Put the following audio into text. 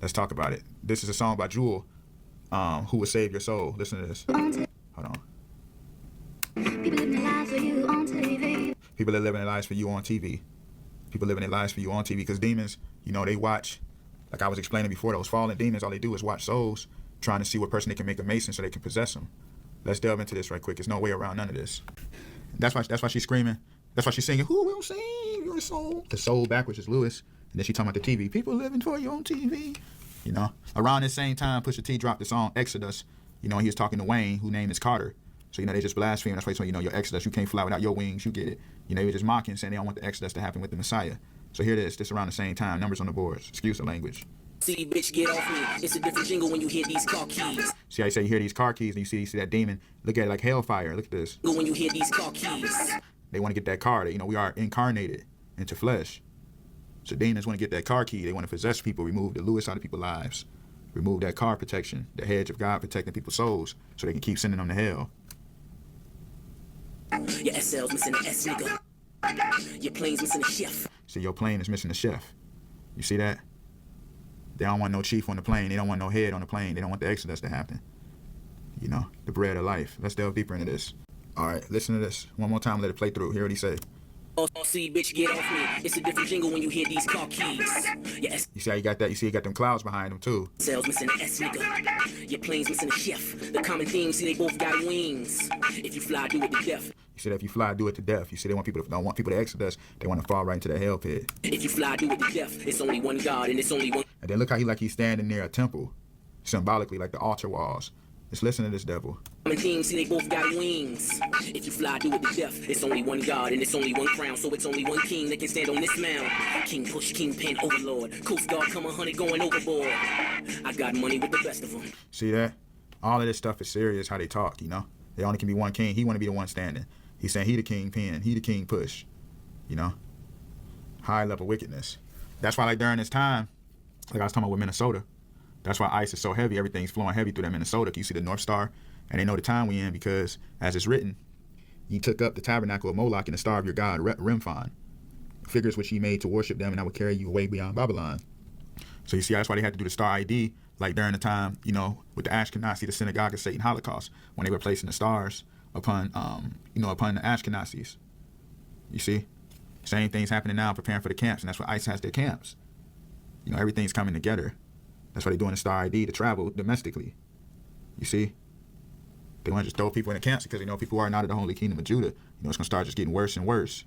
Let's talk about it. This is a song by Jewel, Who Will Save Your Soul. Listen to this. Hold on. People living their lives for you on TV. People are living their lives for you on TV. People living their lives for you on TV, because demons, you know, they watch, like I was explaining before, those fallen demons, all they do is watch souls, trying to see what person they can make a mason so they can possess them. Let's delve into this right quick. There's no way around none of this. That's why she's screaming. That's why she's singing, "Who will save your soul?" The soul backwards is Lewis. And then she talking about the TV. People living for you on TV. You know, around the same time, Pusha T dropped the song Exodus. You know, he was talking to Wayne, whose name is Carter. So, you know, they just blaspheme. That's why he's saying, you know, your Exodus, you can't fly without your wings. You get it. You know, he was just mocking, saying they don't want the Exodus to happen with the Messiah. So here it is, just around the same time. Numbers on the boards. Excuse the language. See, bitch, get off me. It's a different jingle when you hear these car keys. See how you say you hear these car keys and you see that demon. Look at it like hellfire. Look at this. When you hear these car keys. They want to get that car. You know, we are incarnated into flesh. So demons want to get that car key. They want to possess people, remove the Lewis out of people's lives. Remove that car protection, the hedge of God protecting people's souls so they can keep sending them to hell. Your SL's missing an S, nigga. Your plane's missing a chef. See, your plane is missing a chef. You see that? They don't want no chief on the plane. They don't want no head on the plane. They don't want the Exodus to happen. You know, the bread of life. Let's delve deeper into this. All right, listen to this. One more time, let it play through. Hear what he say. Oh, see, bitch, get off me. It's a different jingle when you hear these car keys. Your You see how you got that? You see he got them clouds behind him, too. SL's missing an S, nigga. Your plane's missing a chef. The common theme, see, they both got wings. If you fly, do it to death. You said if you fly, do it to death. You see they don't want people to Exodus. They want to fall right into the hell pit. If you fly, do it to death. It's only one God and it's only one. And then look how he's standing near a temple, symbolically like the altar walls. Just listen to this devil. Common theme, see, they both got wings. If you fly, do it to death. It's only one God and it's only one crown. So it's only one king that can stand on this mound. King push, king pin, overlord. Coast Guard, come 100 going overboard. I got money with the best of them. See that? All of this stuff is serious how they talk, you know? There only can be one king. He want to be the one standing. He's saying he the king pin, he the king push, you know? High level wickedness. That's why, like, during this time, like I was talking about with Minnesota, that's why ice is so heavy. Everything's flowing heavy through that Minnesota. You see the North Star, and they know the time we in because, as it's written, ye took up the tabernacle of Moloch and the star of your god, Remphan, figures which ye made to worship them, and I will carry you away beyond Babylon. So you see, that's why they had to do the star ID, like during the time, you know, with the Ashkenazi, the synagogue of Satan Holocaust, when they were placing the stars upon, upon the Ashkenazis. You see? Same thing's happening now, preparing for the camps, and that's why ICE has their camps. You know, everything's coming together. That's why they're doing the star ID to travel domestically. You see? They want to just throw people in the camps because they know people who are not of the Holy Kingdom of Judah. You know, it's going to start just getting worse and worse.